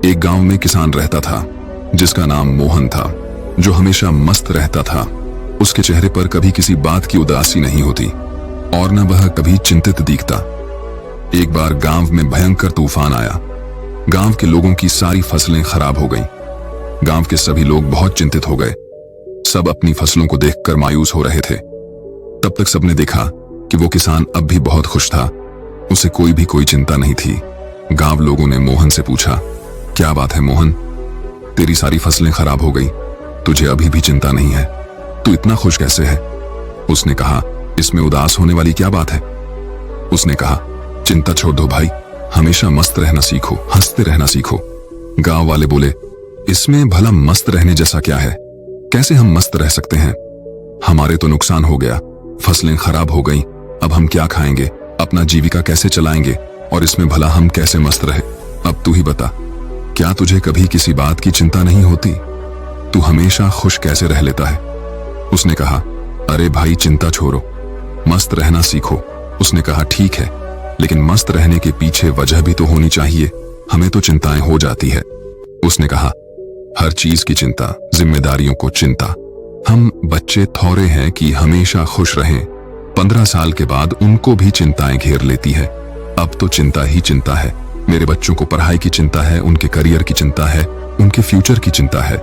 एक गांव में किसान रहता था जिसका नाम मोहन था, जो हमेशा मस्त रहता था। उसके चेहरे पर कभी किसी बात की उदासी नहीं होती और न वह कभी चिंतित दिखता। एक बार गांव में भयंकर तूफान आया। गांव के लोगों की सारी फसलें खराब हो गईं। गांव के सभी लोग बहुत चिंतित हो गए। सब अपनी फसलों को देखकर मायूस हो रहे थे। तब तक सबने देखा कि वो किसान अब भी बहुत खुश था। उसे कोई चिंता नहीं थी। गांव लोगों ने मोहन से पूछा, क्या बात है मोहन, तेरी सारी फसलें खराब हो गई, तुझे अभी भी चिंता नहीं है, तू इतना खुश कैसे है? उसने कहा, इसमें उदास होने वाली क्या बात है? उसने कहा, चिंता छोड़ दो भाई, हमेशा मस्त रहना सीखो, हंसते रहना सीखो। गांव वाले बोले, इसमें भला मस्त रहने जैसा क्या है? कैसे हम मस्त रह सकते हैं? हमारे तो नुकसान हो गया, फसलें खराब हो गई, अब हम क्या खाएंगे, अपना जीविका कैसे चलाएंगे, और इसमें भला हम कैसे मस्त रहे? अब तू ही बता, क्या तुझे कभी किसी बात की चिंता नहीं होती? तू हमेशा खुश कैसे रह लेता है? उसने कहा, अरे भाई चिंता छोड़ो, मस्त रहना सीखो। उसने कहा, ठीक है, लेकिन मस्त रहने के पीछे वजह भी तो होनी चाहिए, हमें तो चिंताएं हो जाती है। उसने कहा, हर चीज की चिंता, जिम्मेदारियों को चिंता। हम बच्चे थोड़े हैं कि हमेशा खुश रहें। 15 साल के बाद उनको भी चिंताएं घेर लेती है। अब तो चिंता ही चिंता है। मेरे बच्चों को पढ़ाई की चिंता है, उनके करियर की चिंता है, उनके फ्यूचर की चिंता है।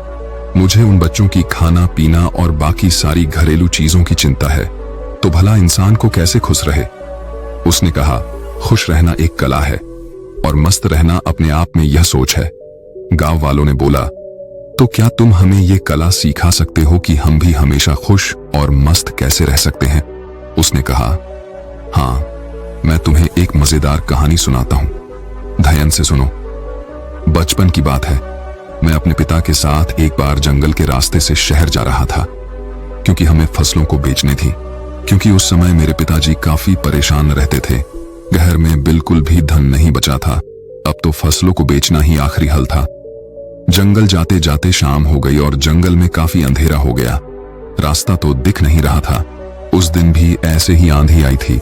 मुझे उन बच्चों की खाना पीना और बाकी सारी घरेलू चीजों की चिंता है। तो भला इंसान को कैसे खुश रहे? उसने कहा, खुश रहना एक कला है और मस्त रहना अपने आप में यह सोच है। गांव वालों ने बोला, तो क्या तुम हमें यह कला सिखा सकते हो कि हम भी हमेशा खुश और मस्त कैसे रह सकते हैं? उसने कहा, हाँ, मैं तुम्हें एक मजेदार कहानी सुनाता हूं, ध्यान से सुनो। बचपन की बात है। मैं अपने पिता के साथ एक बार जंगल के रास्ते से शहर जा रहा था, क्योंकि हमें फसलों को बेचनी थी। क्योंकि उस समय मेरे पिताजी काफी परेशान रहते थे। घर में बिल्कुल भी धन नहीं बचा था। अब तो फसलों को बेचना ही आखिरी हल था। जंगल जाते जाते शाम हो गई और जंगल में काफी अंधेरा हो गया। रास्ता तो दिख नहीं रहा था। उस दिन भी ऐसे ही आंधी आई थी।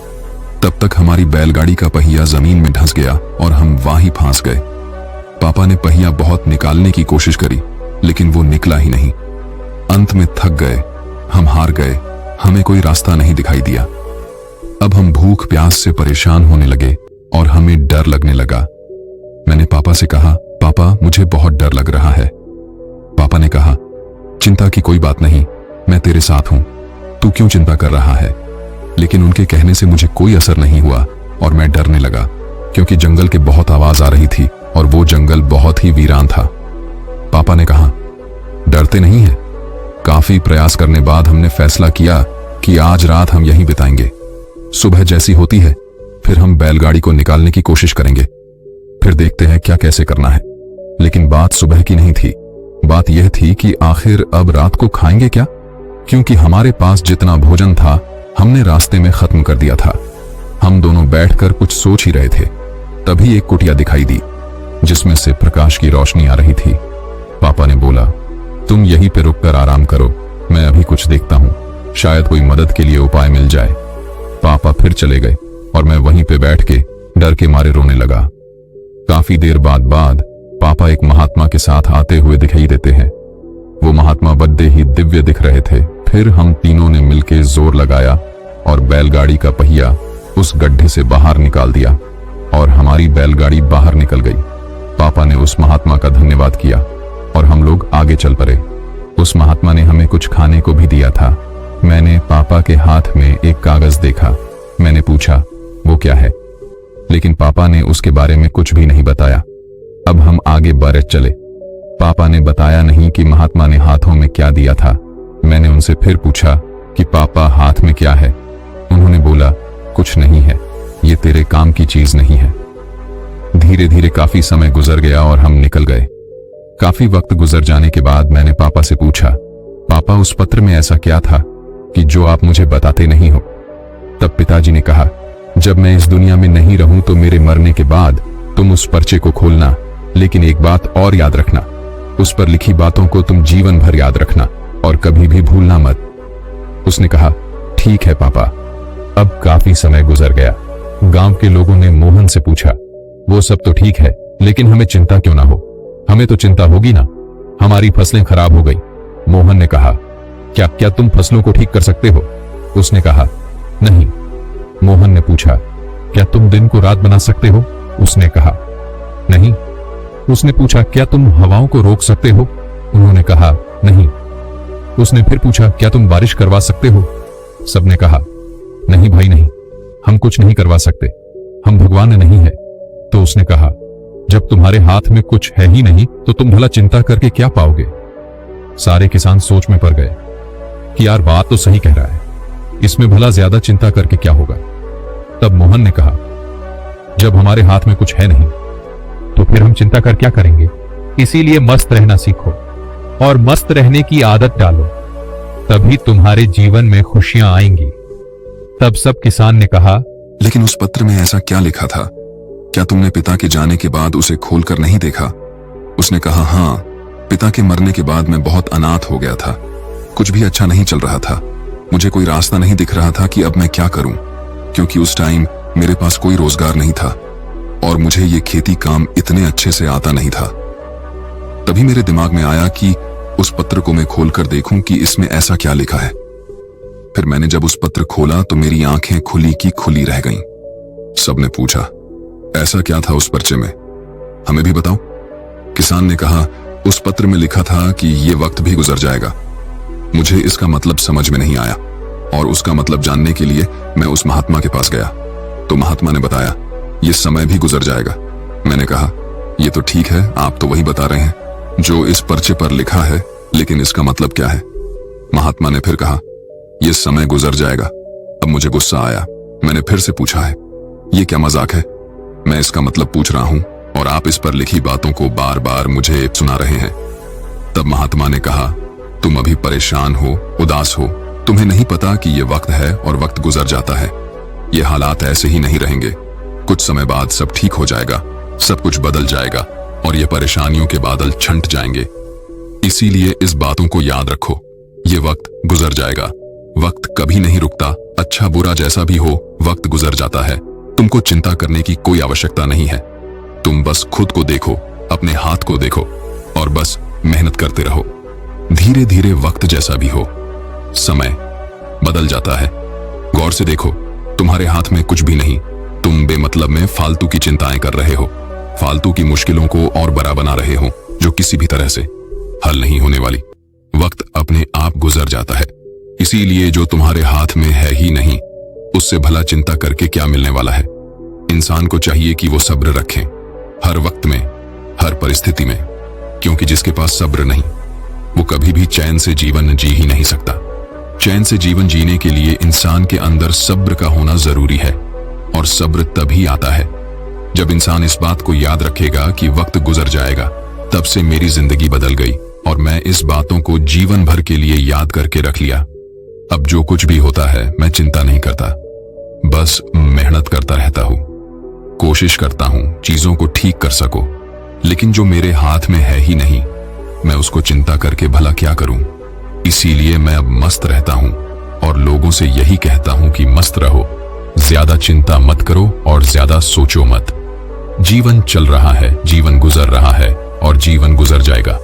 तब तक हमारी बैलगाड़ी का पहिया जमीन में धंस गया और हम वहीं फंस गए। पापा ने पहिया बहुत निकालने की कोशिश करी, लेकिन वो निकला ही नहीं। अंत में थक गए, हम हार गए, हमें कोई रास्ता नहीं दिखाई दिया। अब हम भूख प्यास से परेशान होने लगे और हमें डर लगने लगा। मैंने पापा से कहा, पापा मुझे बहुत डर लग रहा है। पापा ने कहा, चिंता की कोई बात नहीं, मैं तेरे साथ हूं, तू क्यों चिंता कर रहा है? लेकिन उनके कहने से मुझे कोई असर नहीं हुआ और मैं डरने लगा, क्योंकि जंगल के बहुत आवाज आ रही थी और वो जंगल बहुत ही वीरान था। पापा ने कहा, डरते नहीं है? काफी प्रयास करने बाद हमने फैसला किया कि आज रात हम यहीं बिताएंगे। सुबह जैसी होती है फिर हम बैलगाड़ी को निकालने की कोशिश करेंगे, फिर देखते हैं क्या कैसे करना है। लेकिन बात सुबह की नहीं थी। बात यह थी कि आखिर अब रात को खाएंगे क्या, क्योंकि हमारे पास जितना भोजन था हमने रास्ते में खत्म कर दिया था। हम दोनों बैठकर कुछ सोच ही रहे थे, तभी एक कुटिया दिखाई दी जिसमें से प्रकाश की रोशनी आ रही थी। पापा ने बोला, तुम यहीं पे रुककर आराम करो, मैं अभी कुछ देखता हूं, शायद कोई मदद के लिए उपाय मिल जाए। पापा फिर चले गए और मैं वहीं पे बैठ के डर के मारे रोने लगा। काफी देर बाद पापा एक महात्मा के साथ आते हुए दिखाई देते हैं। वो महात्मा बड़े ही दिव्य दिख रहे थे। फिर हम तीनों ने मिलकर जोर लगाया और बैलगाड़ी का पहिया उस गड्ढे से बाहर निकाल दिया और हमारी बैलगाड़ी बाहर निकल गई। पापा ने उस महात्मा का धन्यवाद किया और हम लोग आगे चल पड़े। उस महात्मा ने हमें कुछ खाने को भी दिया था। मैंने पापा के हाथ में एक कागज देखा। मैंने पूछा, वो क्या है? लेकिन पापा ने उसके बारे में कुछ भी नहीं बताया। अब हम आगे बढ़ चले। पापा ने बताया नहीं कि महात्मा ने हाथों में क्या दिया था। मैंने उनसे फिर पूछा कि पापा हाथ में क्या है? उन्होंने बोला, कुछ नहीं है, ये तेरे काम की चीज नहीं है। धीरे धीरे काफी समय गुजर गया और हम निकल गए। काफी वक्त गुजर जाने के बाद मैंने पापा से पूछा, पापा उस पत्र में ऐसा क्या था कि जो आप मुझे बताते नहीं हो? तब पिताजी ने कहा, जब मैं इस दुनिया में नहीं रहूं तो मेरे मरने के बाद तुम उस पर्चे को खोलना, लेकिन एक बात और याद रखना, उस पर लिखी बातों को तुम जीवन भर याद रखना और कभी भी भूलना मत। उसने कहा, ठीक है पापा। अब काफी समय गुजर गया। गांव के लोगों ने मोहन से पूछा, वो सब तो ठीक है, लेकिन हमें चिंता क्यों ना हो? हमें हमें तो चिंता होगी ना, हमारी फसलें खराब हो गई। मोहन ने कहा, क्या क्या तुम फसलों को ठीक कर सकते हो? उसने कहा, नहीं। मोहन ने पूछा, क्या तुम दिन को रात बना सकते हो? उसने कहा, नहीं। उसने पूछा, क्या तुम हवाओं को रोक सकते हो? उन्होंने कहा, नहीं। उसने फिर पूछा, क्या तुम बारिश करवा सकते हो? सबने कहा, नहीं भाई नहीं, हम कुछ नहीं करवा सकते, हम भगवान नहीं है। तो उसने कहा, जब तुम्हारे हाथ में कुछ है ही नहीं तो तुम भला चिंता करके क्या पाओगे? सारे किसान सोच में पड़ गए कि यार बात तो सही कह रहा है, इसमें भला ज्यादा चिंता करके क्या होगा। तब मोहन ने कहा, जब हमारे हाथ में कुछ है नहीं तो फिर हम चिंता कर क्या करेंगे? इसीलिए मस्त रहना सीखो और मस्त रहने की आदत डालो, तभी तुम्हारे जीवन में खुशियां आएंगी। तब सब किसान ने कहा, लेकिन उस पत्र में ऐसा क्या लिखा था? क्या तुमने पिता के जाने के बाद उसे खोलकर नहीं देखा? उसने कहा, हाँ, पिता के मरने के बाद मैं बहुत अनाथ हो गया था, कुछ भी अच्छा नहीं चल रहा था, मुझे कोई रास्ता नहीं दिख रहा था कि अब मैं क्या करूं, क्योंकि उस टाइम मेरे पास कोई रोजगार नहीं था और मुझे ये खेती काम इतने अच्छे से आता नहीं था। तभी मेरे दिमाग में आया कि उस पत्र को मैं खोलकर देखूं कि इसमें ऐसा क्या लिखा है। फिर मैंने जब उस पत्र खोला तो मेरी आंखें खुली की खुली रह गईं। सबने पूछा, ऐसा क्या था उस पर्चे में, हमें भी बताओ। किसान ने कहा, उस पत्र में लिखा था कि ये वक्त भी गुजर जाएगा। मुझे इसका मतलब समझ में नहीं आया और उसका मतलब जानने के लिए मैं उस महात्मा के पास गया तो महात्मा ने बताया, ये समय भी गुजर जाएगा। मैंने कहा, ये तो ठीक है, आप तो वही बता रहे हैं जो इस पर्चे पर लिखा है, लेकिन इसका मतलब क्या है? महात्मा ने फिर कहा, ये समय गुजर जाएगा। अब मुझे गुस्सा आया, मैंने फिर से पूछा है, ये क्या मजाक है? मैं इसका मतलब पूछ रहा हूं और आप इस पर लिखी बातों को बार बार मुझे सुना रहे हैं। तब महात्मा ने कहा, तुम अभी परेशान हो, उदास हो, तुम्हें नहीं पता कि ये वक्त है और वक्त गुजर जाता है। ये हालात ऐसे ही नहीं रहेंगे, कुछ समय बाद सब ठीक हो जाएगा, सब कुछ बदल जाएगा और ये परेशानियों के बादल छंट जाएंगे। इसीलिए इस बातों को याद रखो, ये वक्त गुजर जाएगा, वक्त कभी नहीं रुकता, अच्छा बुरा जैसा भी हो वक्त गुजर जाता है। तुमको चिंता करने की कोई आवश्यकता नहीं है, तुम बस खुद को देखो, अपने हाथ को देखो और बस मेहनत करते रहो। धीरे धीरे वक्त जैसा भी हो, समय बदल जाता है। गौर से देखो, तुम्हारे हाथ में कुछ भी नहीं, तुम बेमतलब में फालतू की चिंताएं कर रहे हो, फालतू की मुश्किलों को और बड़ा बना रहे हो जो किसी भी तरह से हल नहीं होने वाली। वक्त अपने आप गुजर जाता है, इसीलिए जो तुम्हारे हाथ में है ही नहीं उससे भला चिंता करके क्या मिलने वाला है। इंसान को चाहिए कि वो सब्र रखें हर वक्त में, हर परिस्थिति में, क्योंकि जिसके पास सब्र नहीं वो कभी भी चैन से जीवन जी ही नहीं सकता। चैन से जीवन जीने के लिए इंसान के अंदर सब्र का होना जरूरी है और सब्र तभी आता है जब इंसान इस बात को याद रखेगा कि वक्त गुजर जाएगा। तब से मेरी जिंदगी बदल गई और मैं इस बातों को जीवन भर के लिए याद करके रख लिया। अब जो कुछ भी होता है मैं चिंता नहीं करता, बस मेहनत करता रहता हूं, कोशिश करता हूं चीजों को ठीक कर सको। लेकिन जो मेरे हाथ में है ही नहीं मैं उसको चिंता करके भला क्या करूं। इसीलिए मैं अब मस्त रहता हूं और लोगों से यही कहता हूं कि मस्त रहो, ज्यादा चिंता मत करो और ज्यादा सोचो मत। जीवन चल रहा है, जीवन गुजर रहा है और जीवन गुजर जाएगा।